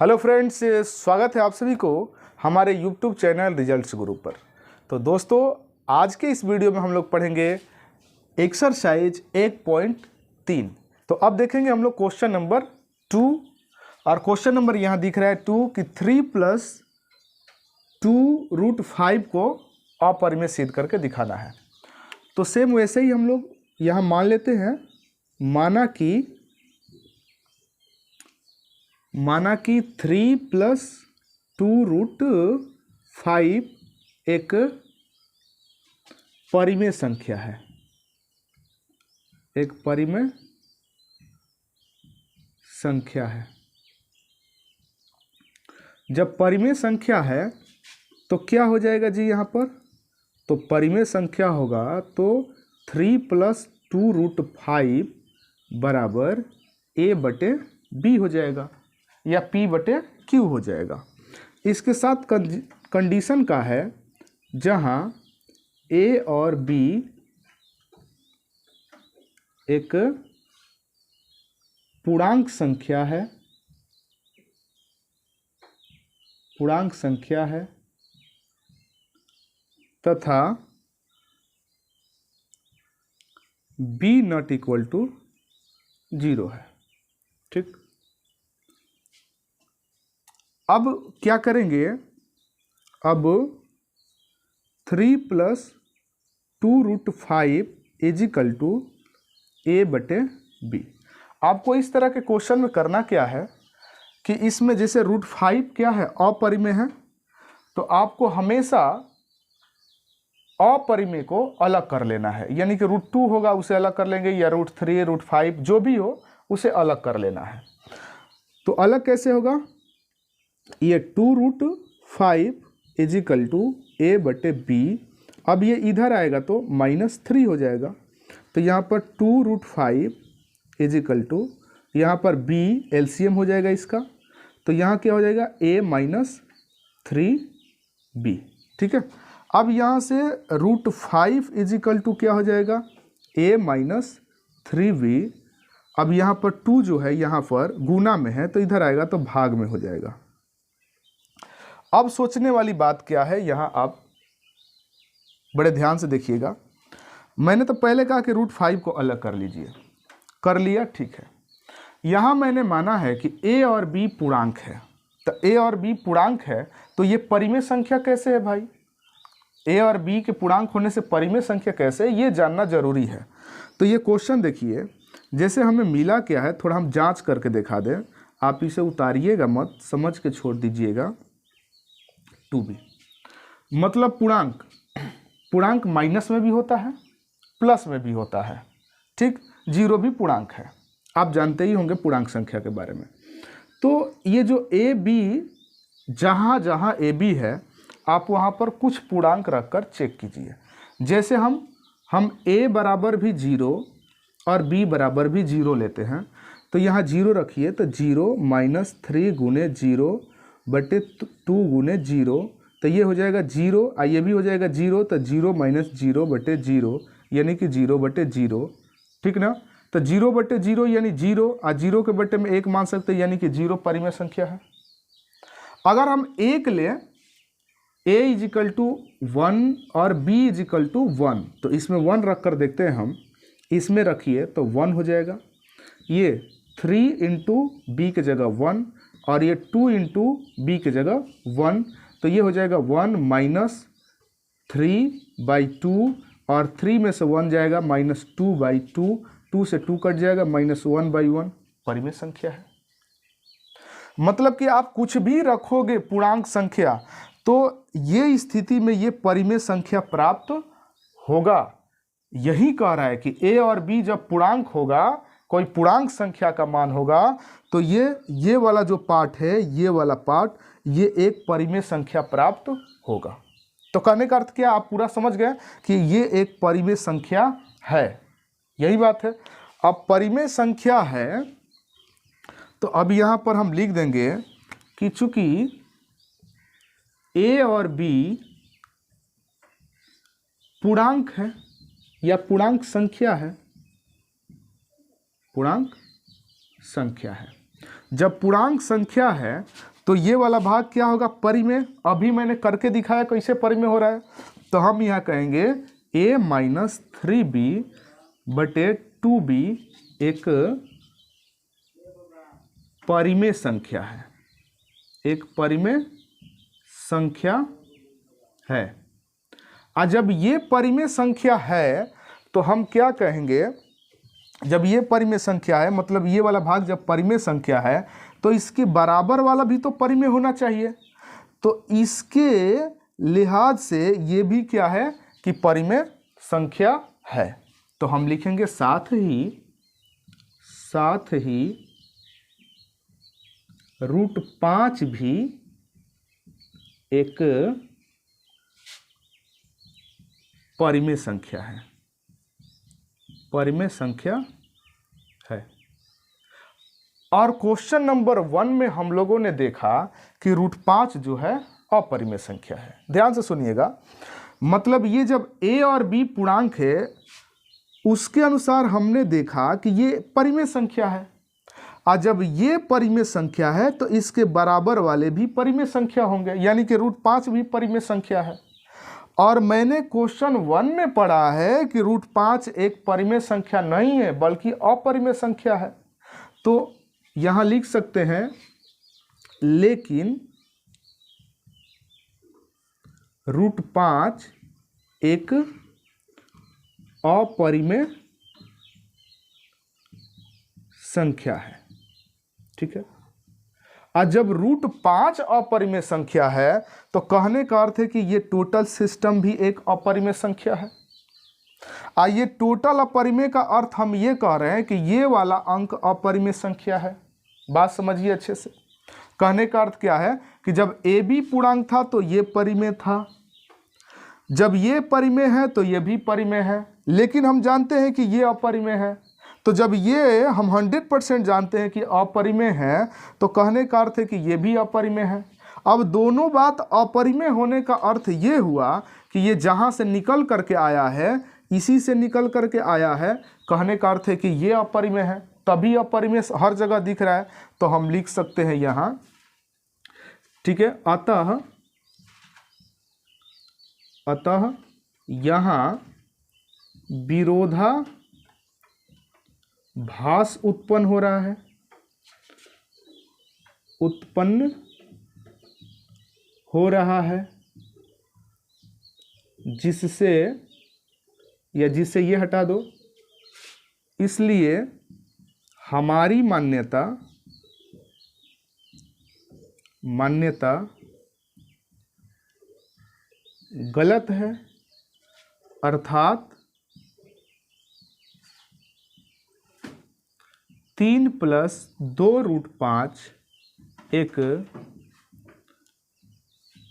Hello friends, स्वागत है आप सभी को हमारे यूट्यूब चैनल रिजल्ट्स गुरु पर। तो दोस्तों, आज के इस वीडियो में हम लोग पढ़ेंगे एक्सरसाइज 1.3। तो अब देखेंगे हम लोग क्वेश्चन नंबर 2, और क्वेश्चन नंबर यहाँ दिख रहा है 2 कि 3 + 2√5 को अपरिमेय सिद्ध करके दिखाना है। तो सेम वैसे ही हम लोग यहाँ मान लेते हैं, माना कि 3 + 2√5 एक परिमेय संख्या है, एक परिमेय संख्या है। जब परिमेय संख्या है तो क्या हो जाएगा जी यहाँ पर? तो परिमेय संख्या होगा तो 3 + 2√5 बराबर a/b हो जाएगा या p/q हो जाएगा। इसके साथ कंडीशन का है जहां a और b एक पूर्णांक संख्या है, तथा b ≠ 0 है। ठीक, अब क्या करेंगे? अब 3 + 2√5 = a/b। आपको इस तरह के क्वेश्चन में करना क्या है कि इसमें जैसे √5 क्या है, अपरिमेय है, तो आपको हमेशा अपरिमेय को अलग कर लेना है। यानी कि √2 होगा उसे अलग कर लेंगे, या √3 √5 जो भी हो उसे अलग कर लेना है। तो अलग कैसे होगा? ये 2√5 = a/b। अब ये इधर आएगा तो -3 हो जाएगा। तो यहाँ पर 2√5 = यहाँ पर b एलसीएम हो जाएगा इसका, तो यहाँ क्या हो जाएगा? a - 3b। ठीक है, अब यहाँ से √5 = क्या हो जाएगा? a - 3b। अब यहाँ पर 2 जो है यहाँ पर गुना में है, तो इधर आएगा तो भाग में हो जाएगा। अब सोचने वाली बात क्या है, यहाँ आप बड़े ध्यान से देखिएगा। मैंने तो पहले कहा कि √5 को अलग कर लीजिए, कर लिया, ठीक है। यहाँ मैंने माना है कि a और b पूर्णांक है, तो a और b पूर्णांक है तो ये परिमेय संख्या कैसे है भाई? a और b के पूर्णांक होने से परिमेय संख्या कैसे है, ये जानना जरूरी है। तो ये क्वेश्चन देखिए, जैसे हमें मिला क्या है, थोड़ा हम जांच करके दिखा दें। आप इसे उतारिएगा मत, समझ के छोड़ दीजिएगा। 2b मतलब पूर्णांक माइनस में भी होता है, प्लस में भी होता है। ठीक, 0 भी पूर्णांक है, आप जानते ही होंगे पूर्णांक संख्या के बारे में। तो ये जो ए बी, जहाँ जहाँ ए बी है आप वहाँ पर कुछ पूर्णांक रखकर चेक कीजिए। जैसे हम a बराबर भी 0 और b बराबर भी 0 लेते हैं, तो यहाँ 0 रखिए, तो 0 - 3 × 0/2 × 0, तो ये हो जाएगा 0, ये भी हो जाएगा 0, तो 0 - 0/0 यानी कि 0/0। ठीक ना? तो 0/0 यानी 0, और 0 के बटे में 1 मान सकते हैं, यानी कि 0 परिमेय संख्या है। अगर हम 1 लें, a = 1 और b = 1, तो इसमें 1 रख कर देखते हैं हम, इसमें रखिए तो 1 हो जाएगा। ये 3 × b की जगह 1, और ये 2 × b की जगह 1, तो ये हो जाएगा 1 - 3/2, और 3 में से 1 जाएगा -2/2, 2 से 2 कट जाएगा, -1/1 परिमेय संख्या है। मतलब कि आप कुछ भी रखोगे पूर्णांक संख्या, तो ये स्थिति में ये परिमेय संख्या प्राप्त होगा। यही कह रहा है कि a और b जब पूर्णांक होगा, कोई पूर्णांक संख्या का मान होगा, तो ये वाला जो पार्ट है, ये वाला पार्ट, ये एक परिमेय संख्या प्राप्त होगा। तो कहने का अर्थ क्या, आप पूरा समझ गए कि ये एक परिमेय संख्या है, यही बात है। अब परिमेय संख्या है तो अब यहाँ पर हम लिख देंगे कि चूंकि a और b पूर्णांक है या पूर्णांक संख्या है, पूर्णांक संख्या है। जब पूर्णांक संख्या है तो ये वाला भाग क्या होगा, परिमेय। अभी मैंने करके दिखाया कैसे परिमेय हो रहा है। तो हम यहाँ कहेंगे a माइनस 3b बटे 2b एक परिमेय संख्या है, एक परिमेय संख्या है। और जब ये परिमेय संख्या है तो हम क्या कहेंगे, जब ये परिमेय संख्या है मतलब ये वाला भाग जब परिमेय संख्या है तो इसके बराबर वाला भी तो परिमेय होना चाहिए। तो इसके लिहाज से ये भी क्या है कि परिमेय संख्या है। तो हम लिखेंगे साथ ही √5 भी एक परिमेय संख्या है, परिमेय संख्या है। और क्वेश्चन नंबर 1 में हम लोगों ने देखा कि √5 जो है अपरिमेय संख्या है। ध्यान से सुनिएगा, मतलब ये जब a और b पूर्णांक है उसके अनुसार हमने देखा कि ये परिमेय संख्या है। और जब ये परिमेय संख्या है तो इसके बराबर वाले भी परिमेय संख्या होंगे, यानी कि √5 भी परिमेय संख्या है। और मैंने क्वेश्चन 1 में पढ़ा है कि √5 एक परिमेय संख्या नहीं है बल्कि अपरिमेय संख्या है। तो यहां लिख सकते हैं लेकिन √5 एक अपरिमेय संख्या है। ठीक है। और जब √5 अपरिमेय संख्या है तो कहने का अर्थ है कि ये टोटल सिस्टम भी एक अपरिमेय संख्या है। और ये टोटल अपरिमेय का अर्थ हम ये कह रहे हैं कि ये वाला अंक अपरिमेय संख्या है। बात समझिए अच्छे से। कहने का अर्थ क्या है कि जब a b पूर्णांक था तो ये परिमेय था, जब ये परिमेय है तो ये भी परिमेय है, लेकिन हम जानते हैं कि ये अपरिमेय है। तो जब ये हम 100% जानते हैं कि अपरिमेय है तो कहने का अर्थ है कि ये भी अपरिमेय है। अब दोनों बात अपरिमेय होने का अर्थ ये हुआ कि ये जहाँ से निकल करके आया है इसी से निकल करके आया है, कहने का अर्थ है कि ये अपरिमेय है, तभी अपरिमेय हर जगह दिख रहा है। तो हम लिख सकते हैं यहाँ, ठीक है, अतः यहाँ विरोधाभास उत्पन्न हो रहा है, उत्पन्न हो रहा है, जिससे या जिससे ये हटा दो, इसलिए हमारी मान्यता गलत है, अर्थात 3 + 2√5 एक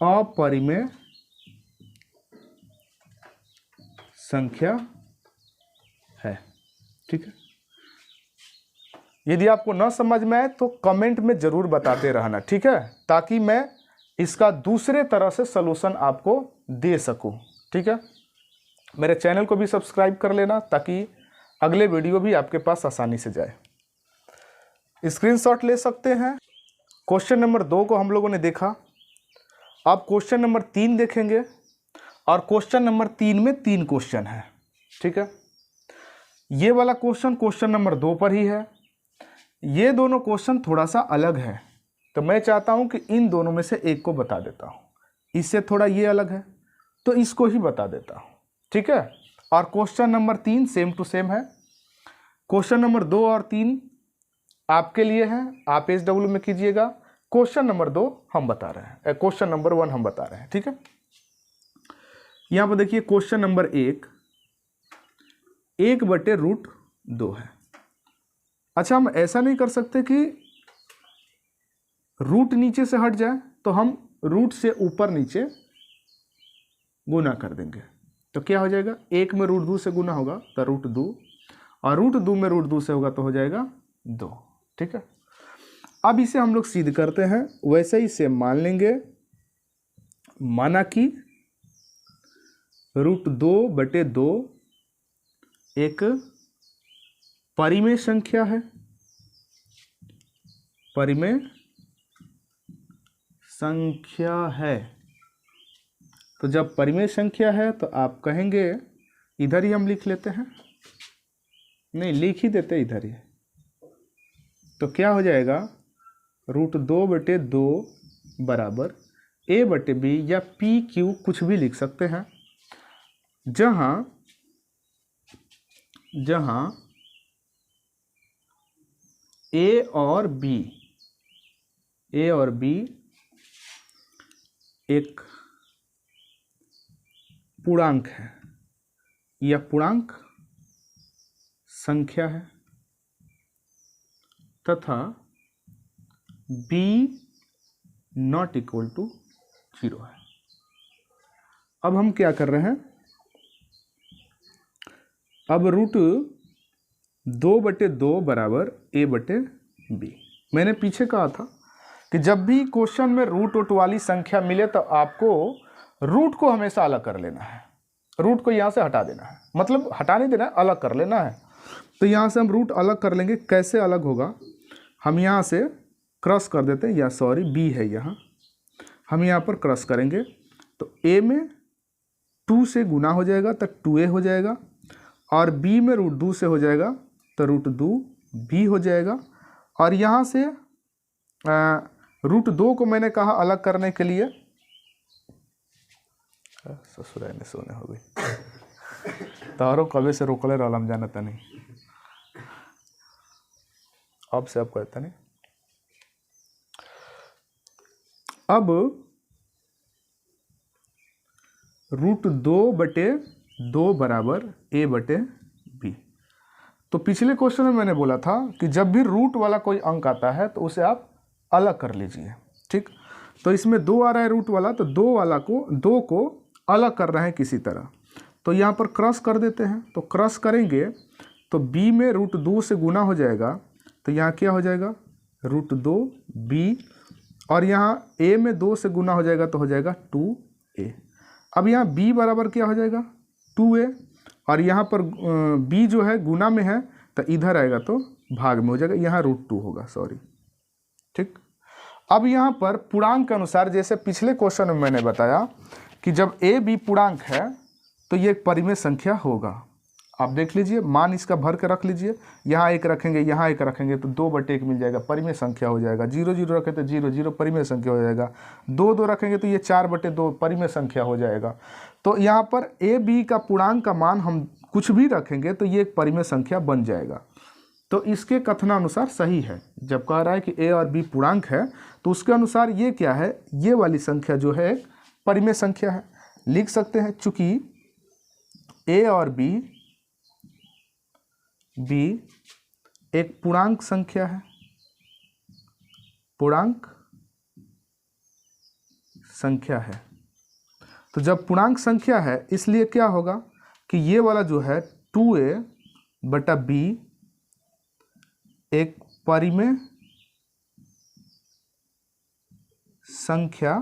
अपरिमेय संख्या है। ठीक है। यदि आपको न समझ में आए तो कमेंट में जरूर बताते रहना, ठीक है, ताकि मैं इसका दूसरे तरह से सलूशन आपको दे सकूं। ठीक है। मेरे चैनल को भी सब्सक्राइब कर लेना ताकि अगले वीडियो भी आपके पास आसानी से जाए। स्क्रीनशॉट ले सकते हैं। क्वेश्चन नंबर 2 को हम लोगों ने देखा। अब क्वेश्चन नंबर 3 देखेंगे और क्वेश्चन नंबर 3 में 3 क्वेश्चन है। ठीक है। ये वाला क्वेश्चन नंबर 2 पर ही है। ये दोनों क्वेश्चन थोड़ा सा अलग है, तो मैं चाहता हूं कि इन दोनों में से एक को बता देता हूं। इससे थोड़ा ये अलग है तो इसको ही बता देता हूं। ठीक है। और question number 3 same to same है। क्वेश्चन नंबर 2 और 3 आपके लिए है, आप SW में कीजिएगा। क्वेश्चन नंबर 2 हम बता रहे हैं, क्वेश्चन नंबर 1 हम बता रहे हैं। ठीक है। यहां पर देखिए क्वेश्चन नंबर 1 1/√2 है। अच्छा, हम ऐसा नहीं कर सकते कि रूट नीचे से हट जाए, तो हम रूट से ऊपर नीचे गुना कर देंगे। तो क्या हो जाएगा, 1 में √2 से गुना होगा तो √2, और √2 में √2 से होगा तो हो जाएगा 2। ठीक है। अब इसे हम लोग सिद्ध करते हैं। वैसे ही सेम मान लेंगे, माना कि √2/2 एक परिमेय संख्या है, परिमेय संख्या है। तो जब परिमेय संख्या है तो आप कहेंगे, इधर ही हम लिख लेते हैं, नहीं लिख ही देते इधर ही, तो क्या हो जाएगा, √2/2 बराबर a/b या PQ कुछ भी लिख सकते हैं, जहां a और b एक पूर्णांक है, यह पूर्णांक संख्या है, तथा b ≠ 0 है। अब हम क्या कर रहे हैं, अब √2/2 बराबर a/b। मैंने पीछे कहा था कि जब भी क्वेश्चन में रूट वाली संख्या मिले तो आपको रूट को हमेशा अलग कर लेना है, रूट को यहाँ से हटा देना है, मतलब हटा नहीं देना है, अलग कर लेना है। तो यहाँ से हम रूट अलग कर लेंगे। कैसे अलग होगा, हम यहाँ से क्रॉस कर देते हैं, या सॉरी b है यहाँ, हम यहाँ पर क्रॉस करेंगे तो a में 2 से गुना हो जाएगा तो 2a हो जाएगा, और b में √2 से हो जाएगा तो √2b हो जाएगा। और यहाँ से √2 को मैंने कहा अलग करने के लिए, ससुराल ने सोने हो गई तारो कभी से रोकले रहम जानता नहीं, अब से अब कहता नहीं। अब √2/2 बराबर a/b। तो पिछले क्वेश्चन में मैंने बोला था कि जब भी रूट वाला कोई अंक आता है तो उसे आप अलग कर लीजिए, ठीक। तो इसमें 2 आ रहा है रूट वाला, तो 2 को अलग कर रहे हैं किसी तरह, तो यहाँ पर क्रॉस कर देते हैं। तो क्रॉस करेंगे तो b में √2 से गुना हो जाएगा, तो यहाँ क्या हो जाएगा, √2b, और यहाँ a में 2 से गुना हो जाएगा तो हो जाएगा 2a। अब यहाँ b बराबर क्या हो जाएगा, 2a, और यहाँ पर b जो है गुना में है तो इधर आएगा तो भाग में हो जाएगा, यहाँ √2 होगा, सॉरी, ठीक। अब यहाँ पर पूर्णांक के अनुसार, जैसे पिछले क्वेश्चन में मैंने बताया कि जब a b पूर्णांक है तो ये एक परिमेय संख्या होगा। आप देख लीजिए, मान इसका भर के रख लीजिए, यहाँ 1 रखेंगे, यहाँ 1 रखेंगे तो 2/1 मिल जाएगा, परिमेय संख्या हो जाएगा। 0 0 रखें तो 0 0 परिमेय संख्या हो जाएगा। 2 2 रखेंगे तो ये 4/2 परिमेय संख्या हो जाएगा। तो यहाँ पर a b का पूर्णांक का मान हम कुछ भी रखेंगे तो ये एक परिमेय संख्या बन जाएगा। तो इसके कथनानुसार सही है, जब कह रहा है कि a और b पूर्णांक है तो उसके अनुसार ये क्या है, ये वाली संख्या जो है परिमेय संख्या है। लिख सकते हैं, चूंकि a और b एक पूर्णांक संख्या है, पूर्णांक संख्या है। तो जब पूर्णांक संख्या है इसलिए क्या होगा कि ये वाला जो है 2a/b एक परिमेय संख्या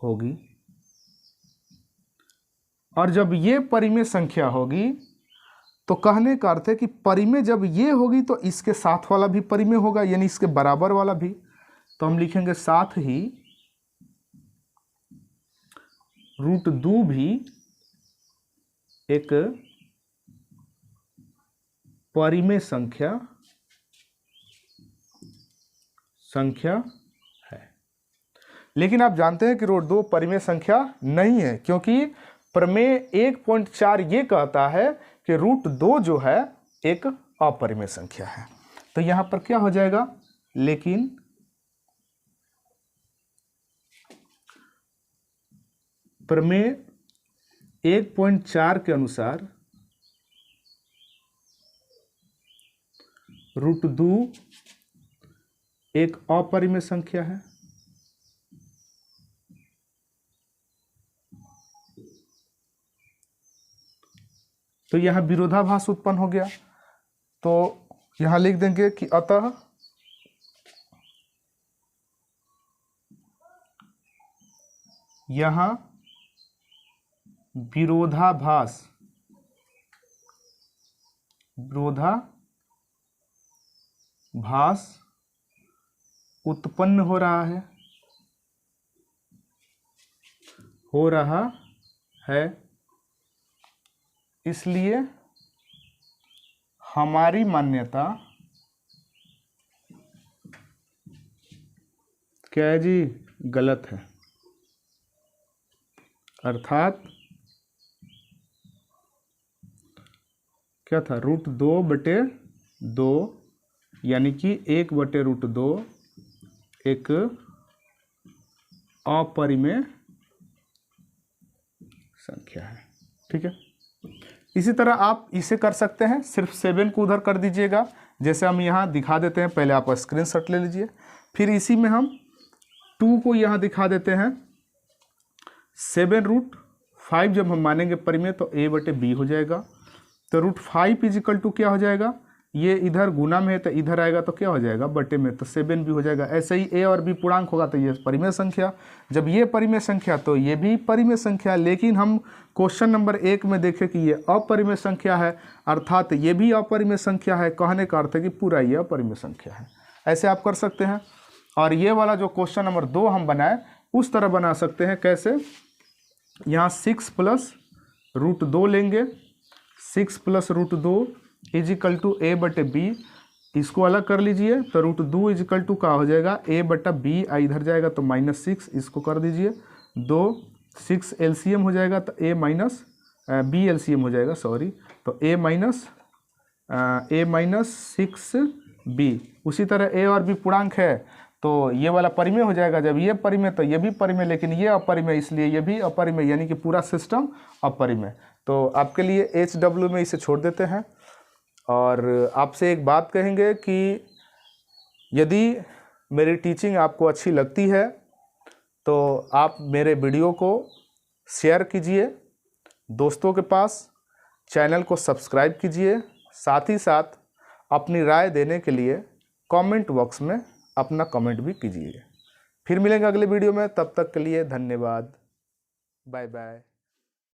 होगी। और जब ये परिमेय संख्या होगी तो कहने का अर्थ है कि परिमेय जब ये होगी तो इसके साथ वाला भी परिमेय होगा, यानी इसके बराबर वाला भी। तो हम लिखेंगे साथ ही √2 भी एक परिमेय संख्या है। लेकिन आप जानते हैं कि √2 परिमेय संख्या नहीं है, क्योंकि प्रमेय 1.4 ये कहता है कि √2 जो है एक अपरिमेय संख्या है। तो यहां पर क्या हो जाएगा, लेकिन प्रमेय 1.4 के अनुसार √2 एक अपरिमेय संख्या है। तो यहां विरोधाभास उत्पन्न हो गया, तो यहां लिख देंगे कि अतः यहां विरोधाभास उत्पन्न हो रहा है, इसलिए हमारी मान्यता क्या है जी, गलत है। अर्थात क्या था, √2/2 यानी कि 1/√2 एक अपरिमेय संख्या है। ठीक है, इसी तरह आप इसे कर सकते हैं, सिर्फ 7 को उधर कर दीजिएगा, जैसे हम यहाँ दिखा देते हैं। पहले आप स्क्रीनशॉट ले लीजिए, फिर इसी में हम 2 को यहाँ दिखा देते हैं। 7√5 जब हम मानेंगे परिमेय तो a/b हो जाएगा। तो √5 = क्या हो जाएगा, ये इधर गुना में है तो इधर आएगा तो क्या हो जाएगा, बटे में, तो 7 भी हो जाएगा। ऐसे ही a और b पूर्णांक होगा तो ये परिमेय संख्या। जब ये परिमेय संख्या तो ये भी परिमेय संख्या। लेकिन हम क्वेश्चन नंबर 1 में देखें कि ये अपरिमेय संख्या है, अर्थात ये भी अपरिमेय संख्या है। कहने का अर्थ है कि पूरा ये अपरिमेय संख्या है। ऐसे आप कर सकते हैं। और ये वाला जो क्वेश्चन नंबर 2 हम बनाए उस तरह बना सकते हैं। कैसे, यहाँ 6 + √2 लेंगे। 6 + √2 = a/b। इसको अलग कर लीजिए तो √2 = क्या हो जाएगा, a/b। इधर जाएगा तो -6, इसको कर दीजिए 2। 6 LCM हो जाएगा तो a - b LCM हो जाएगा, सॉरी। तो a - 6b। उसी तरह a और b पूर्णांक है तो ये वाला परिमेय हो जाएगा। जब ये परिमेय तो ये भी परिमेय, लेकिन ये अपरिमेय, इसलिए ये भी अपरिमेय, यानी कि पूरा सिस्टम अपरिमेय। तो आपके लिए HW में इसे छोड़ देते हैं। और आपसे एक बात कहेंगे कि यदि मेरी टीचिंग आपको अच्छी लगती है तो आप मेरे वीडियो को शेयर कीजिए दोस्तों के पास, चैनल को सब्सक्राइब कीजिए, साथ ही साथ अपनी राय देने के लिए कमेंट बॉक्स में अपना कमेंट भी कीजिए। फिर मिलेंगे अगले वीडियो में, तब तक के लिए धन्यवाद, बाय बाय।